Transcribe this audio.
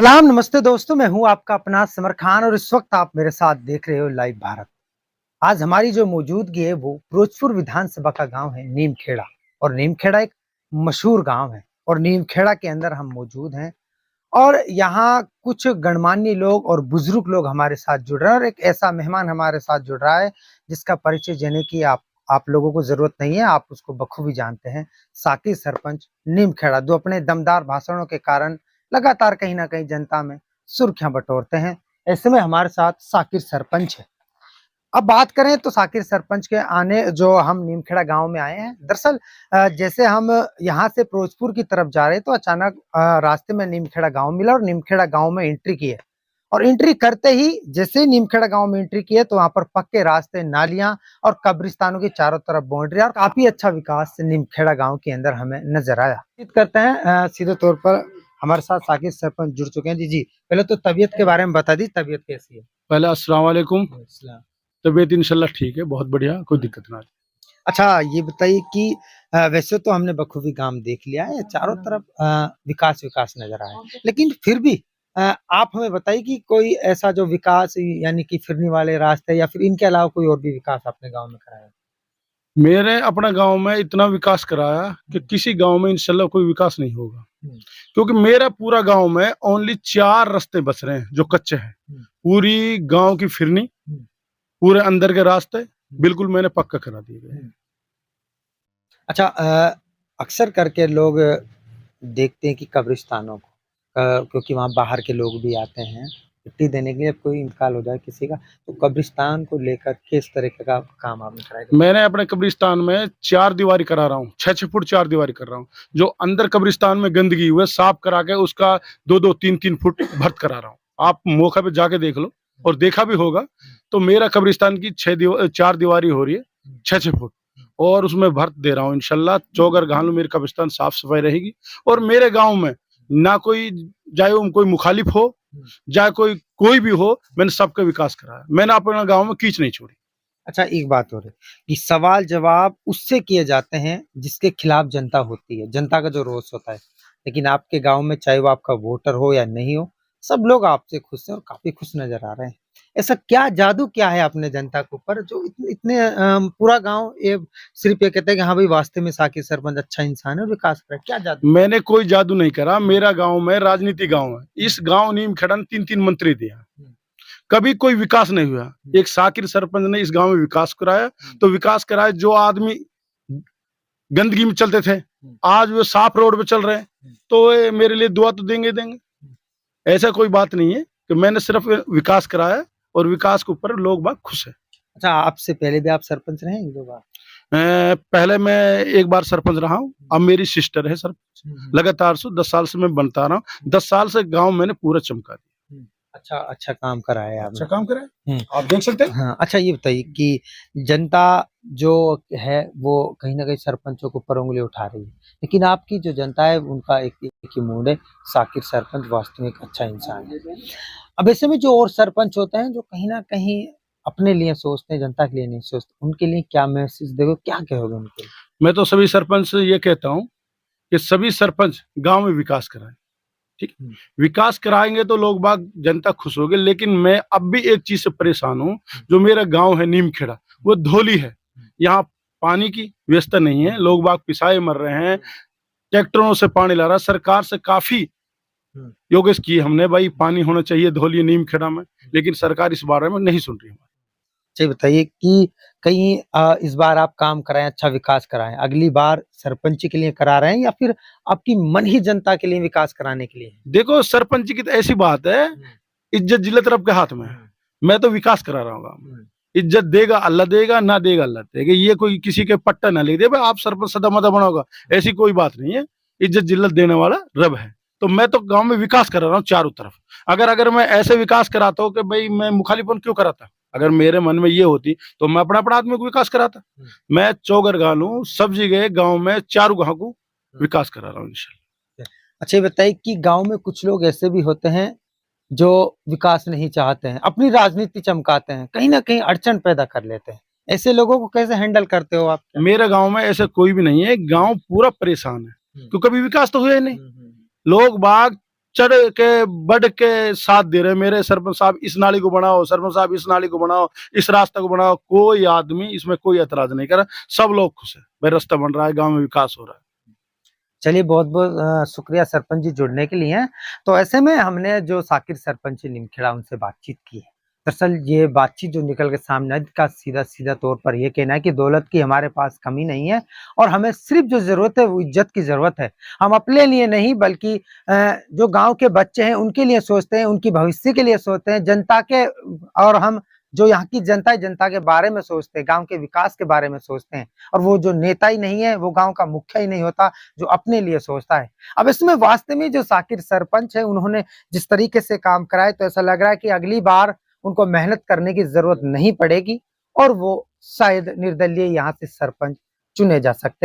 सलाम नमस्ते दोस्तों, मैं हूं आपका अपना समर खान और इस वक्त आप मेरे साथ देख रहे हो लाइव भारत। आज हमारी जो मौजूदगी है वो फिरोजपुर विधानसभा का गांव है नीमखेड़ा। और नीमखेड़ा एक मशहूर गांव है और नीमखेड़ा के अंदर हम मौजूद हैं। और यहाँ कुछ गणमान्य लोग और बुजुर्ग लोग हमारे साथ जुड़ रहे हैं और एक ऐसा मेहमान हमारे साथ जुड़ रहा है जिसका परिचय देने की आप लोगों को जरूरत नहीं है, आप उसको बखूबी जानते हैं। साकिर सरपंच नीमखेड़ा, जो अपने दमदार भाषणों के कारण लगातार कहीं ना कहीं जनता में सुर्खियां बटोरते हैं। ऐसे में हमारे साथ साकिर सरपंच है। अब बात करें तो साकिर सरपंच के आने जो हम नीमखेड़ा गांव में आए हैं, दरअसल जैसे हम यहाँ से फिरोजपुर की तरफ जा रहे तो अचानक रास्ते में नीमखेड़ा गांव मिला और नीमखेड़ा गांव में एंट्री की है। और एंट्री करते ही जैसे ही नीमखेड़ा गांव में एंट्री की है तो वहां पर पक्के रास्ते, नालियां और कब्रिस्तानों की चारों तरफ बाउंड्री और काफी अच्छा विकास नीमखेड़ा गांव के अंदर हमें नजर आया। उम्मीद करते हैं सीधे तौर पर हमारे साथ साकिर सरपंच जुड़ चुके हैं। जी, पहले तो तबीयत के बारे में बता दी, तबीयत कैसी है? पहले अस्सलाम वालेकुम। तबीयत इंशाल्लाह ठीक है, बहुत बढ़िया, कोई दिक्कत ना आए। अच्छा, ये बताइए कि वैसे तो हमने बखूबी गांव देख लिया है, चारों तरफ विकास विकास नजर आया, लेकिन फिर भी आप हमें बताइए कि कोई ऐसा जो विकास यानी कि फिरने वाले रास्ते या फिर इनके अलावा कोई और भी विकास आपने गांव में कराया? मैंने अपना गांव में इतना विकास कराया कि किसी गांव में इंशाल्लाह कोई विकास नहीं होगा, क्योंकि मेरा पूरा गांव में ओनली 4 रास्ते बच रहे हैं जो कच्चे हैं। पूरी गांव की फिरनी, पूरे अंदर के रास्ते बिल्कुल मैंने पक्का करा दिए गए। अच्छा, अक्सर करके लोग देखते हैं कि कब्रिस्तानों को क्योंकि वहाँ बाहर के लोग भी आते हैं मिट्टी देने के लिए, कोई इंतकाल हो जाए किसी का, तो कब्रिस्तान को लेकर किस तरीके का काम आपने कराया? मैंने अपने कब्रिस्तान में 4 दीवारी करा रहा हूँ, 6-6 फुट 4 दीवारी कर रहा हूँ। जो अंदर कब्रिस्तान में गंदगी हुई है साफ करा के उसका 2-2, 3-3 फुट भर्त करा रहा हूँ। आप मौका पे जाके देख लो और देखा भी होगा। तो मेरा कब्रिस्तान की 4 दीवारी हो रही है 6-6 फुट और उसमें भर्त दे रहा हूँ। इंशाल्लाह चौगर घालू मेरी कब्रिस्तान साफ सफाई रहेगी। और मेरे गाँव में ना कोई, चाहे कोई मुखालिफ हो, चाहे कोई भी हो, मैंने सबका विकास कराया। मैंने अपना गाँव में कीच नहीं छोड़ी। अच्छा, एक बात हो रही कि सवाल जवाब उससे किए जाते हैं जिसके खिलाफ जनता होती है, जनता का जो रोष होता है। लेकिन आपके गांव में चाहे वो आपका वोटर हो या नहीं हो, सब लोग आपसे खुश हैं और काफी खुश नजर आ रहे हैं। ऐसा क्या जादू क्या है अपने जनता के ऊपर जो इतने पूरा गांव ये सिर्फ ये कहते हैं कि हाँ भाई वास्तव में साकिर सरपंच अच्छा इंसान है और विकास कर रहा है? क्या जादू? मैंने कोई जादू नहीं करा। मेरा गांव में राजनीति गांव है। इस गांव नीमखेड़ा ने 3-3 मंत्री दिया, कभी कोई विकास नहीं हुआ। एक साकिर सरपंच ने इस गांव में विकास कराया। तो विकास कराया, जो आदमी गंदगी में चलते थे आज वो साफ रोड पे चल रहे हैं, तो ये मेरे लिए दुआ तो देंगे देंगे। ऐसा कोई बात नहीं है कि मैंने सिर्फ विकास कराया और विकास के ऊपर लोग बाग खुश है। अच्छा, आपसे पहले भी आप सरपंच रहे हैं 2 बार? पहले मैं एक बार सरपंच रहा हूँ, अब मेरी सिस्टर है सरपंच। लगातार 10 साल से मैं बनता रहा हूँ। 10 साल से गांव मैंने पूरा चमका दिया। अच्छा, अच्छा काम कराया आपने। अच्छा काम कराया, आप देख सकते हैं। हाँ, अच्छा ये बताइए कि जनता जो है वो कहीं न कहीं सरपंचों के ऊपर उँगली उठा रही है। लेकिन आपकी जो जनता है उनका एक ही मूड है, साकिर सरपंच वास्तव में एक अच्छा इंसान है। अब ऐसे में जो और सरपंच होते हैं जो कहीं न कहीं अपने लिए सोचते हैं, जनता के लिए नहीं सोचते, उनके लिए क्या मैसेज दोगे, क्या कहोगे उनके लिए? मैं तो सभी सरपंच से ये कहता हूँ कि सभी सरपंच गांव में विकास कराएं। ठीक, विकास कराएंगे तो लोग बाग जनता खुश होगी। लेकिन मैं अब भी एक चीज से परेशान हूँ, जो मेरा गांव है नीमखेड़ा, वो धोली है। यहाँ पानी की व्यवस्था नहीं है, लोग बाग पिसाए मर रहे हैं, ट्रैक्टरों से पानी ला रहा है। सरकार से काफी योगेश किए हमने, भाई पानी होना चाहिए धोली नीमखेड़ा में, लेकिन सरकार इस बारे में नहीं सुन रही है। अच्छा बताइए कि कहीं इस बार आप काम कराएं, अच्छा विकास कराएं, अगली बार सरपंच के लिए करा रहे हैं या फिर आपकी मन ही जनता के लिए विकास कराने के लिए? देखो सरपंच की तो ऐसी बात है, इज्जत जिल्लत रब के हाथ में है। मैं तो विकास करा रहा हूँ। इज्जत देगा अल्लाह देगा, ना देगा अल्लाह देगा। ये कोई किसी के पट्टा ना ले दे भाई आप सरपंच सदा मदा बनाओगा, ऐसी कोई बात नहीं है। इज्जत जिल्लत देने वाला रब है। तो मैं तो गांव में विकास करा रहा हूँ चारों तरफ। अगर मैं ऐसे विकास कराता हूँ कि भाई मैं मुखालिफन क्यों कराता, अगर मेरे मन में ये होती तो मैं अपना आदमी को विकास कराता। मैं चौगर गालू सब जगह गाँव में चारों गाँव को विकास करा रहा हूँ इंशाल्लाह। अच्छा ये बताइए कि गांव में कुछ लोग ऐसे भी होते हैं जो विकास नहीं चाहते हैं, अपनी राजनीति चमकाते हैं, कहीं ना कहीं अड़चन पैदा कर लेते हैं, ऐसे लोगों को कैसे हैंडल करते हो आप? मेरे गांव में ऐसा कोई भी नहीं है, गांव पूरा परेशान है क्योंकि कभी विकास तो हुआ ही नहीं। लोग बाग चढ़ के बढ़ के साथ दे रहे हैं। मेरे सरपंच साहब इस नाली को बनाओ, सरपंच साहब इस नाली को बनाओ, इस रास्ते को बनाओ। कोई आदमी इसमें कोई एतराज नहीं कर रहा, सब लोग खुश है भाई, रास्ता बन रहा है, गांव में विकास हो रहा है। चलिए, बहुत बहुत शुक्रिया सरपंच जी जुड़ने के लिए। तो ऐसे में हमने जो साकिर सरपंच है नीमखेड़ा, उनसे बातचीत की है। दरअसल ये बातचीत जो निकल के सामने आई, का सीधा सीधा तौर पर ये कहना है कि दौलत की हमारे पास कमी नहीं है और हमें सिर्फ जो जरूरत है वो इज्जत की जरूरत है। हम अपने लिए नहीं बल्कि जो गांव के बच्चे हैं उनके लिए सोचते हैं, उनकी भविष्य के लिए सोचते हैं, जनता के, और हम जो यहाँ की जनता है जनता के बारे में सोचते हैं, गांव के विकास के बारे में सोचते हैं। और वो जो नेता ही नहीं है, वो गांव का मुखिया ही नहीं होता जो अपने लिए सोचता है। अब इसमें वास्तव में जो साकिर सरपंच है उन्होंने जिस तरीके से काम कराए, तो ऐसा लग रहा है कि अगली बार उनको मेहनत करने की जरूरत नहीं पड़ेगी और वो शायद निर्दलीय यहाँ से सरपंच चुने जा सकते हैं।